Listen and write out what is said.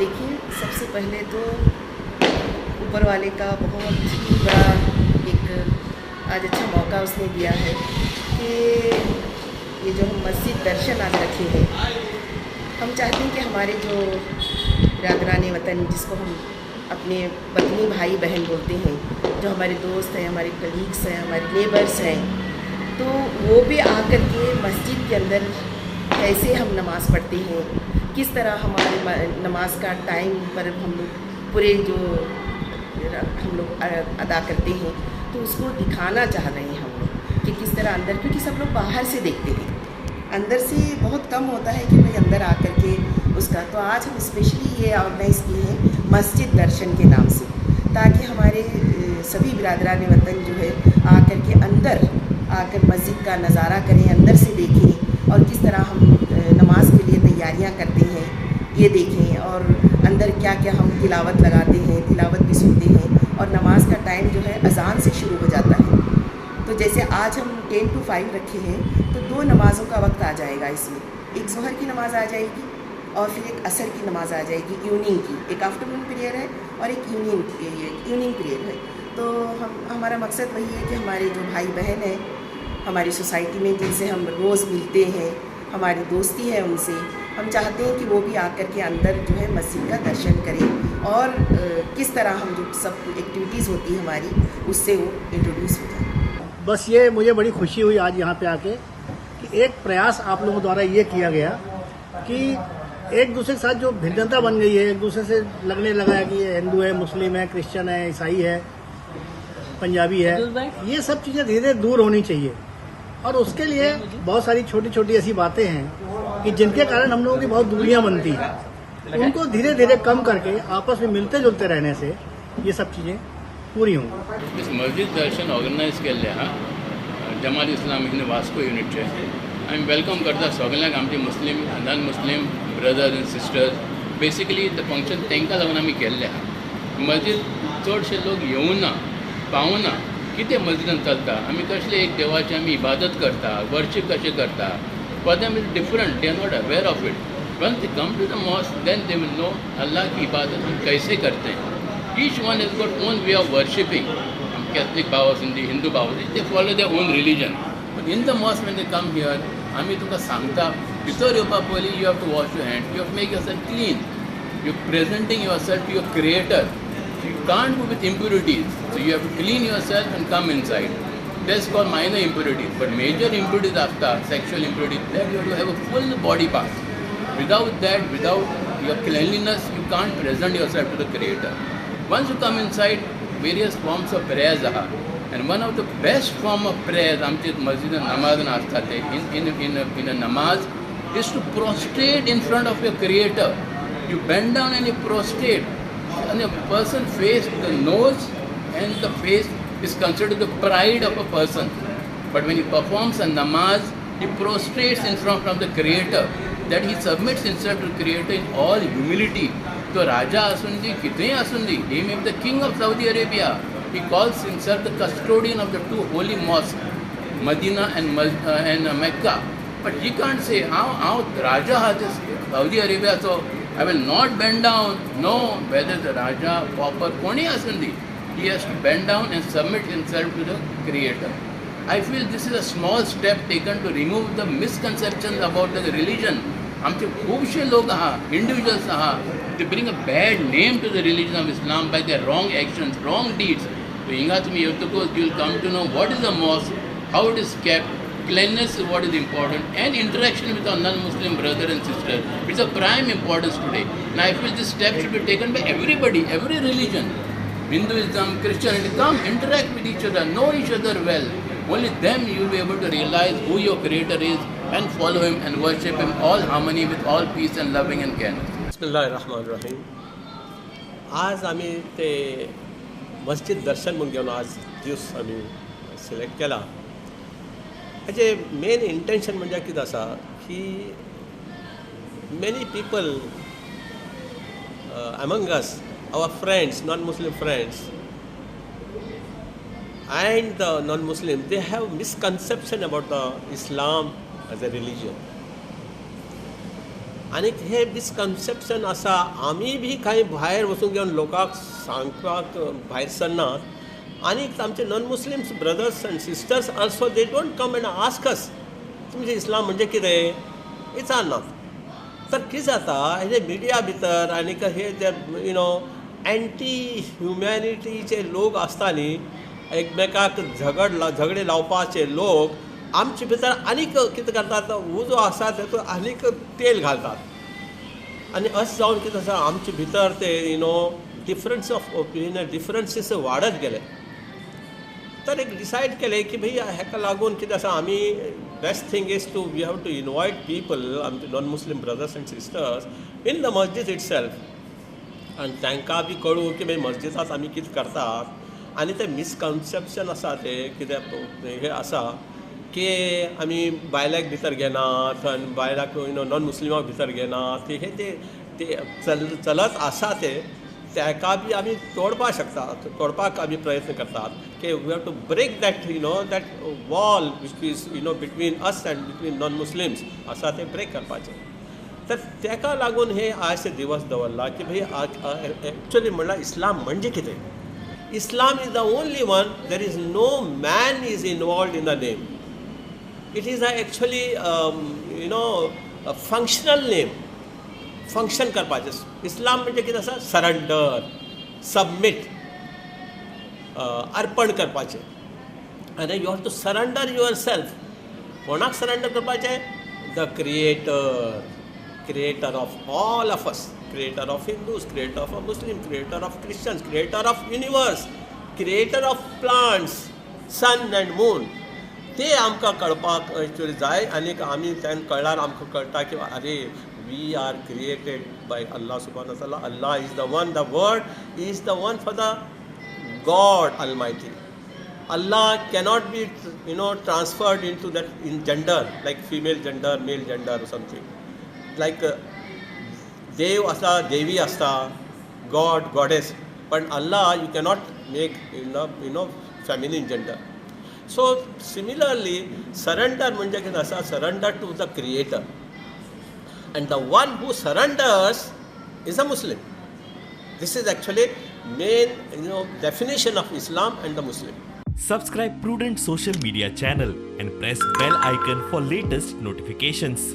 देखिए, सबसे पहले तो ऊपर वाले का बहुत ही बड़ा एक आज अच्छा मौका उसने दिया है कि ये जो हम मस्जिद दर्शन आज रखे हैं, हम चाहते हैं कि हमारे जो बिरादरान वतन, जिसको हम अपने वतनी भाई बहन बोलते हैं, जो हमारे दोस्त हैं, हमारे कलीग्स हैं, हमारे नेबर्स हैं, तो वो भी आकर के मस्जिद के अंदर कैसे हम नमाज़ पढ़ते हैं, किस तरह हमारे नमाज का टाइम पर हम लोग पूरे जो हम लोग अदा करते हैं, तो उसको दिखाना चाह रहे हैं हम लोग कि किस तरह अंदर, क्योंकि सब लोग बाहर से देखते हैं, अंदर से बहुत कम होता है कि भाई अंदर आकर के उसका। तो आज हम स्पेशली ये ऑर्गेनाइज़ किए हैं मस्जिद दर्शन के नाम से, ताकि हमारे सभी बिरादरान वतन जो है आकर के अंदर आकर मस्जिद का नज़ारा करें, अंदर से देखें और किस तरह हम नमाज के लिए तैयारियां करते हैं ये देखें, और अंदर क्या क्या हम तिलावत लगाते हैं, तिलावत भी सुनते हैं, और नमाज का टाइम जो है अजान से शुरू हो जाता है। तो जैसे आज हम 10 to 5 रखे हैं, तो 2 नमाज़ों का वक्त आ जाएगा इसमें, एक ज़ोहर की नमाज़ आ जाएगी और फिर एक असर की नमाज़ आ जाएगी, इवनिंग की, एक आफ्टरनून पीरियड है और एक इवनिंग पीरियड है। तो हमारा मकसद वही है कि हमारे जो भाई बहन हैं हमारी सोसाइटी में, जिनसे हम रोज़ मिलते हैं, हमारी दोस्ती है उनसे, हम चाहते हैं कि वो भी आकर के अंदर जो है मस्जिद का दर्शन करें और किस तरह हम जो सब एक्टिविटीज़ होती है हमारी, उससे वो इंट्रोड्यूस हो जाए। बस ये मुझे बड़ी खुशी हुई आज यहाँ पे आके कि एक प्रयास आप लोगों द्वारा ये किया गया कि एक दूसरे के साथ जो भिन्नता बन गई है, एक दूसरे से लगने लगा है कि ये हिंदू है, मुस्लिम है, क्रिश्चियन है, ईसाई है, पंजाबी है, ये सब चीज़ें धीरे धीरे दूर होनी चाहिए। और उसके लिए बहुत सारी छोटी छोटी ऐसी बातें हैं कि जिनके कारण हम लोगों की बहुत दूरियां बनती हैं, उनको धीरे धीरे कम करके आपस में मिलते जुलते रहने से ये सब चीज़ें पूरी होंगी। इस मस्जिद दर्शन ऑर्गनायज केल्ले हा जमात इस्लाम हिंद वास्को युनिटचे आम्ही वेलकम करता सगळ्यांक आमचे Muslim non Muslim brothers and sisters. Basically the function तांकां लागून आमी केल्ले हा। मस्जिद चडशे लोक येवना पावना कितें मस्जिदान चलता, आमी कसले एक देवाची आमी इबादत करता, वर्शीप कशें करता, for them is different, they are not aware of it. Once they come to the mosque then they will know Allah की इबादत हम कैसे करते हैं। Each one is got own way of worshipping. हम कैथलिक भाव आसूंदी, हिंदू भाव आसूंदी, they follow their own religion, but in the mosque when they come here आमी तुमकां सांगता भितर येवपा पयलीं you have to wash your hand, you have to make yourself clean, you presenting yourself to your creator. You can't go with impurities, so you have to clean yourself and come inside. That's called minor impurities, but major impurities after sexual impurities, then you have to have a full body bath. Without that, without your cleanliness, you can't present yourself to the Creator. Once you come inside, various forms of prayers are, and one of the best form of prayers, आमचे मस्जिद नमाज असतात in a namaz, is to prostrate in front of your Creator. You bend down and you prostrate. And a person's face, the nose and the face is considered the pride of a person. But when he performs a namaz, he prostrates in front of the Creator, that he submits himself to the Creator in all humility. So Raja Asundi, Kitne Asundi, he may be the king of Saudi Arabia. He calls himself the custodian of the 2 holy mosques, Medina and Mecca. But he can't say, how Raja has Saudi Arabia, so I will not bend down. No, whether the Raja, pauper, koni asundi, he has to bend down and submit himself to the Creator. I feel this is a small step taken to remove the misconceptions about the religion. आमचे खूबशे लोक आहा, individuals आहा, they bring a bad name to the religion of Islam by their wrong actions, wrong deeds. So हिंगा तुम्ही येतकच you will come to know what is a mosque, how it is kept, cleanliness is what is important, and interaction with our non-Muslim brothers and sisters. It's a prime importance today. And I feel this step should be taken by everybody, every religion. Hinduism, Christianity, come interact with each other, know each other well. Only then you will be able to realize who your Creator is and follow Him and worship Him all harmony with all peace and loving and kindness. बिस्मिल्लाहिर्रहमानिर्रहीम. आज आम्ही ते मस्जिद दर्शन म्हणून घेऊन आज दिवस आम्ही सिलेक्ट केला. हाचे मेन इंटेंशन म्हणजे कितें आसा की many people among us, our friends, non-Muslim friends and the non-Muslim, they have misconception about the Islam as a religion. आनी हे मिसकन्सेप्शन आसा आमी बी कांय भायर वचून घेवन लोकांक सांगपाक भायर सरनात आनी आमचे non Muslims brothers and sisters also they don't come and ask us तुमचे इस्लाम म्हणजे कितें विचारनात तर कितें जाता हे मिडिया भितर आनी हे जे एंटी ह्युमॅनिटीचे लोक आसता न्ही एकमेकाक झगडे लावपाचे लोक आमचे भितर आनीक कितें करतात उजो आसा तातूंत आनीक तेल घालतात आनी अशें जावन कितें आसा आमचे भितर ते डिफरन्स ऑफ ओपिनियन डिफरन्सीस वाडत गेले तर एक डिसायड केलें की भाई हेका लागून कितें आसा आमी best thing is to we have to invite people आमचे non Muslim brothers and sisters in the masjid itself आनी तांकां बी कळूं की भाई मस्जिदांत आमी कितें करतात आनी ते मिसकन्सेप्शन आसा ते कितें हे आसा की आमी बायलांक भितर घेनात आनी बायलांक नॉन मुस्लिमाक भितर घेनात हे ते चलत आसा ते ताका बी आमी तोडपाक शकतात तोडपाक आमी प्रयत्न करतात की we have to break that that wall which is between us and between non Muslims आसा ते ब्रेक करपाचें तर ताका लागून हे आयचे दिवस दवरला की भाई एक्चुअली म्हणल्यार इस्लाम म्हणजे कितें Islam is the only one there is no man is involved in the name it is actually functional name function करपाचें इस्लाम म्हणजे कितें आसा सरेंडर सबमीट अर्पण करपाचें आनी you have to surrender yourself कोणाक सरेंडर करपाचें the creator of all of us creator of Hindus creator of Muslim creator of Christians creator of universe creator of plants sun and moon ते आमकां कळपाक actually जाय आनी आमी तेन्ना कळ्ळार आमकां कळटा की अरे we are created by Allah subhanahu wa ta'ala. Allah is the one, the word is the one for the God Almighty. Allah cannot be transferred into that in gender like female gender, male gender or something. Like Dev asta, Devi asta, God, Goddess. But Allah you cannot make feminine gender. So similarly surrender म्हणजे कितें आसा surrender to the creator. And the one who surrenders is a Muslim. This is actually main definition of Islam and the Muslim. Subscribe Prudent social media channel and press bell icon for latest notifications.